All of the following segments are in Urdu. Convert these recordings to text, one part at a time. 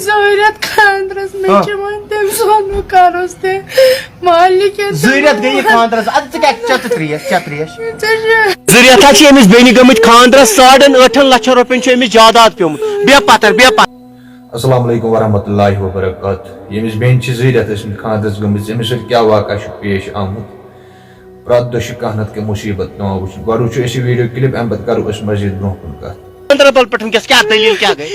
Zöret kandras meçeman tem sonu karoste malik Zöret gey kandras ad tık çatırıyas Zöret ha çemiz beni gömüt kandras 8.5 laç rupiyan çemiz jadat piyomut be patar Assalamu alaikum warahmatullahi wabarakatuh. Yemiş ben Zöret esmi kandras gömüt yemiş kya vaka şu peş amut Prat doşu kahnat ke musibet no varu şu esi video klip embat karu es masjid brohkun ka Andra bal patun kes kya dalil kya gay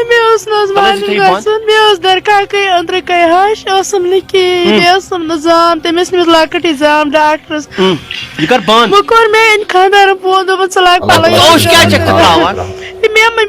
Meus nazmani garson meus derkay kay andre kay haş asım liki meusum nizam temis mis lakat izam doctors Ye kar ban Mukor men khandaram pondo batsalak palay Oş kya çekti travan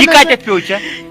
Ye katet pyocha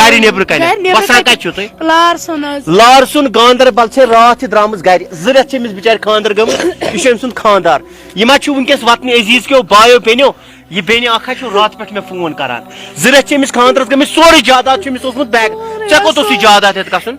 Gari nebur kane Basan ka chu toy Larsun Gandarbal se raat dramız gari Zırat çemiz biçar khandar gam Yüşem sun khandar Yema chu unkes vatni aziz ke bayo penyo Ye beni akha chu raat pet me phone karan Zırat çemiz khandar gam sori jadat çemiz osmut bag Çako to si jadat et kasun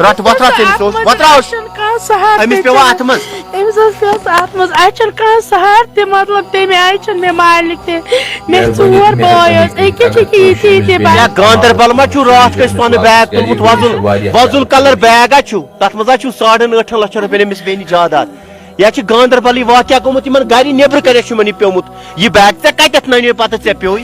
Rat vatra temiz vatraoş Amis pe atmaz Amis pe atmaz Açan kan sahar te matlab te me açan me malik te me suvar boyas ek çeki te ya Gandarbal ma chu raat ke sonu bag tulmut vazul color bag achu tatmaz achu 8.5 laç rupiyan mis beni jadat Ya ki Gandarbali vakya gomut iman gari nebr kare şu mani piyomut Ye bag te katet nani pata se piyoy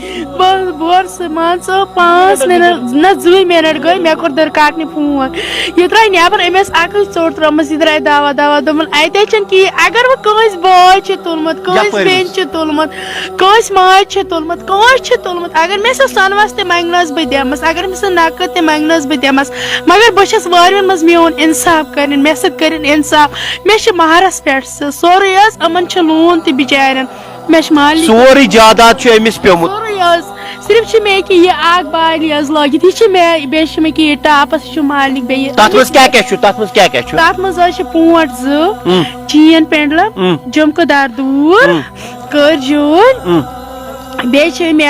Bor se manso 5 minut na 2 minut goy me kor dar katni phone Ye trai neber ms akıl sort ramas idrai dawa domun aytechen ki agar wo kois boy che tulmat kois ben che tulmat kois mai che tulmat agar me se sanvaste mangnas be demas agar me se nakate mangnas be demas magar boshas warmen mas meon insaf karin mesat karin insaf me she maharas Sorry aman chalon te bicharan mesh malik Sorry jadat chu emis piyomut Sorry sirf chi me ki ye aag bali az lagit hiç me besh me ki tapas chu malik be Tatmaz kya chu Tatmaz aş pont z Chien pendla jumko dardur karjun besh me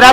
3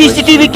CCTV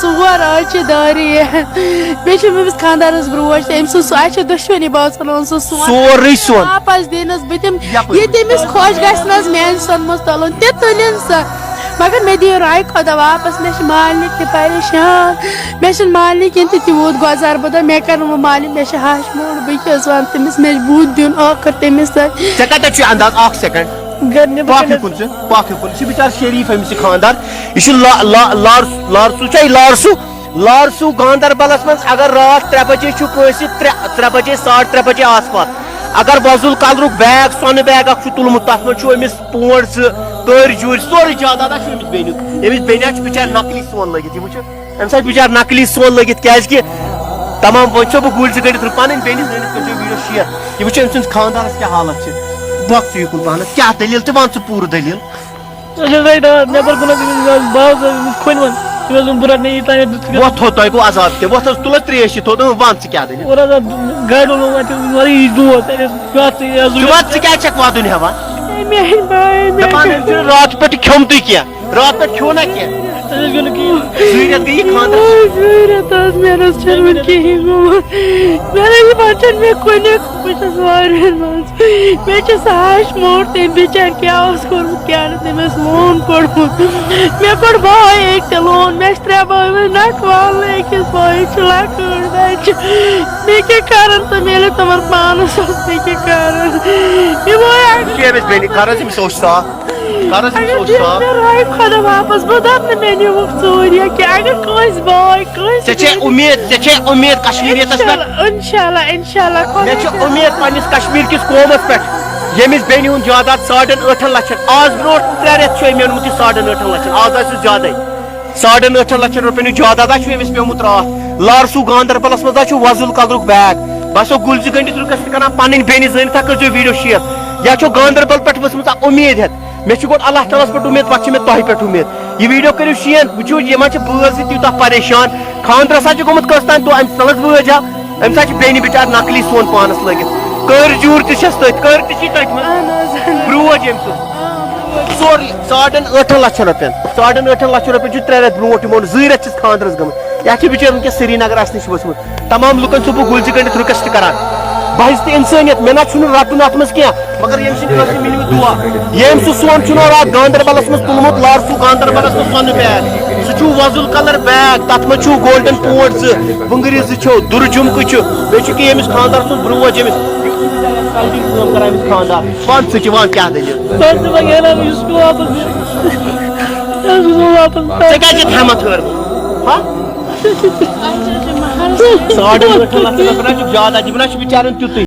ژور آچہِ داری بیٚیہِ چھِ أمِس خانٛدارَس برٛوش تہِ أمۍ سٕنٛز سُہ اَسہِ چھِ دۄشوٕنی باسان سُہ سورُے سون واپس دِنَس بہٕ دِمہٕ یہِ تٔمِس خۄش گژھِ نہٕ حظ میٛانہِ سۄنہٕ منٛز تُلُن تہِ تُلِن سۄ مگر مےٚ دِیِو راے خۄدا واپس مےٚ چھِ مالنہِ تہِ پریشان مےٚ چھِنہٕ مالنہِ کِنۍ تہِ تیوٗت گۄزار بہٕ دَپہٕ مےٚ کَرٕ وۄنۍ مالنہِ مےٚ چھِ ہش موٗڈ بہٕ کیٛاہ حظ وَنہٕ تٔمِس مےٚ چھِ بُتھ دیُن ٲخٕر تٔمِس سۭتۍ ژےٚ کَتٮ۪تھ چھُ انداز اکھ سیکنڈ پاکھ کُن ژٕ پاکھ کُن یہِ چھُ بِچار شریٖف أمِس چھِ خانٛدار یہِ چھُ لارسوٗ چھا یہِ لارسوٗ گاندربلس منٛز اگر راتھ 3 بجے چھُ کٲنٛسہِ 3 بجے 3:30 بجے آس پاس اگر وۄزُل کلرُک بیگ سۄنہٕ بیگ اکھ چھُ تُلمُت تتھ منٛز چھُ أمِس پونٛڈ 2 کٔرۍ جوٗرۍ سورُے جادادا چھُ أمِس بیٚنیُک أمِس بیٚنہِ چھُ بِچارِ نقلی سون لٲگِتھ یہِ وٕچھو أمِس آسہِ بِچارِ نقلی سون لٲگِتھ کیازِ تمام وۄنۍ چھُسو بہٕ گُلۍ 2 گٔنڈِتھ پنٕنۍ بیٚنہِ زٲنِتھ کٔرۍزیو ویٖڈیو شِیر یہِ وٕچھو أمۍ سٕنٛدِس خانٛدارس کیٛاہ حالت چھِ بۄکھ ژٕ یِکُن پانس کیٛاہ دٔلیٖل ژٕ وَن ژٕ پوٗرٕ دٔلیٖل وۄتھ تھوٚد تۄہہِ گوٚو عذاب تہِ وۄتھ حظ تُل حظ ترٛیش یہِ تھوٚد وَن ژٕ کیٛاہ دٔلیٖل ژٕ کیٛازِ چھَکھ وَدُن ہٮ۪وان دَپان أمۍ چھُنہٕ راتہٕ پٮ۪ٹھ کھیوٚمتُے کینٛہہ راتہٕ پٮ۪ٹھ کھیوٚو نہ کینٛہہ 2 رٮ۪تھ گٔیی خانٛدرس مےٚ نہ حظ چھُنہٕ وُنہِ کِہیٖنۍ گوٚمُت مےٚ نہ یِوان چھُنہٕ مےٚ کُنیُک بہٕ چھَس واریاہن منٛز مےٚ چھُ سُہ ہش موٗڈ تٔمۍ بِچارِ کیٛاہ اوس کوٚرمُت کیٛاہ نہٕ تٔمۍ اوس لون کوٚڑمُت مےٚ کوٚڑ بٲے أکۍ تہِ لون مےٚ چھِ 3 بٲے وۄنۍ نکھٕ والنہٕ أکِس بٲیِس چھُ لۄکٕٹ بچہِ مےٚ کیٛاہ کَرَن تِم ییٚلہِ تِمن پانس اوس مےٚ کیٛاہ کَرُن أمِس بیٚنہِ کر حظ أمِس اوس صاف کر حظ أمِس اوس صاف راے خۄدا واپس بہٕ دَپہٕ نہٕ مےٚ نِوُکھ ژوٗرِ یا کیٛاہ اگر کٲنٛسہِ بٲے کٲنٛسہِ ژےٚ چھے اُمید کشمیٖریتس پٮ۪ٹھ اِنشاءاللہ مےٚ چھِ اُمید پننِس کشمیٖر کِس قومس پٮ۪ٹھ ییٚمِس بیٚنہِ ہُنٛد جاداد 8.5 لچھن آز برونٛٹھ 3 رٮ۪تھ چھُ أمۍ اوٚنمُت یہِ 8.5 لچھن آز آسہِ زیادَے 8.5 لچھن رۄپین ہُنٛد جادادا چھُ أمِس پیوٚمُت راتھ لارسوٗ گاندربلس منٛز حظ چھُ وۄزُل کلرُک بیگ بہٕ آسو گُلۍ 2 گٔنڈِتھ رُکس تہِ کران پنٕنۍ بیٚنہِ زٲنِتھ کٔرۍزیو ویٖڈیو شِیر یا چھو گاندربل پٮ۪ٹھ ؤژھمٕژ اکھ اُمید ہٮ۪تھ مےٚ چھُ گۄڈٕ اللہ تعالیٰ ہس پٮ۪ٹھ اُمید پتہٕ چھِ مےٚ تۄہہِ پٮ۪ٹھ اُمید یہِ ویٖڈیو کٔرِو شِیر وٕچھِو یِمن چھِ بٲژ تہِ تیوٗتاہ پریشان خانٛدرس حظ چھُ گوٚمُت کٲنٛسہِ تانۍ أمِس تل حظ وٲج ہا أمِس حظ چھِ بیٚنہِ بِچار نقلی سون پانس لٲگِتھ کٔرۍ جوٗر تہِ چھس تٔتھۍ کٔرۍ تہِ چھی تٔتھۍ منٛز برٛوج أمۍ سُنٛد سورُے 8.5 لچھن رۄپین 8.5 لچھن رۄپین چھُ 3 رٮ۪تھ برونٛٹھ یِمو 2 رٮ۪تھ چھِس خانٛدرس گٔمٕتۍ یتھ چھِ بِچٲرۍ وٕنکیٚس سرینگر اسہِ نِش ؤژھمُت تمام لُکن چھُس بہٕ گُلۍ 2 گٔنڈِتھ رُکس تہِ کران بہٕ حظ تہِ اِنسٲنیت مےٚ نہ چھُنہٕ رٹُن اتھ منٛز کینٛہہ مگر ییٚمہِ سٕنٛدِ خٲطرٕ مِلہِ مےٚ دُعا ییٚمۍ سُہ سون چھُنہ راتھ گاندربلس منٛز تُلمُت لارسوٗ گاندربلس منٛز سۄنہٕ بیگ سُہ چھُ وۄزُل کلر بیگ تتھ منٛز چھُ گولڈن پونٛڈ 2 بٕنٛگرِ 2 چھو دُرٕ جُمکہٕ چھُ بیٚیہِ چھُ کہِ أمِس خانٛدار سُنٛد برٛوج أمِس کٲم کران أمِس خانٛدار وَن ژٕ تہِ وَن کیٛاہ دٔلیٖل ژےٚ کیٛازِ چھَتھ ہٮ۪مت ہٲرمٕژ 8.5 لچھن رۄپین حظ چھُکھ زیادٕ یِمن حظ چھُ بِچارن تیُتُے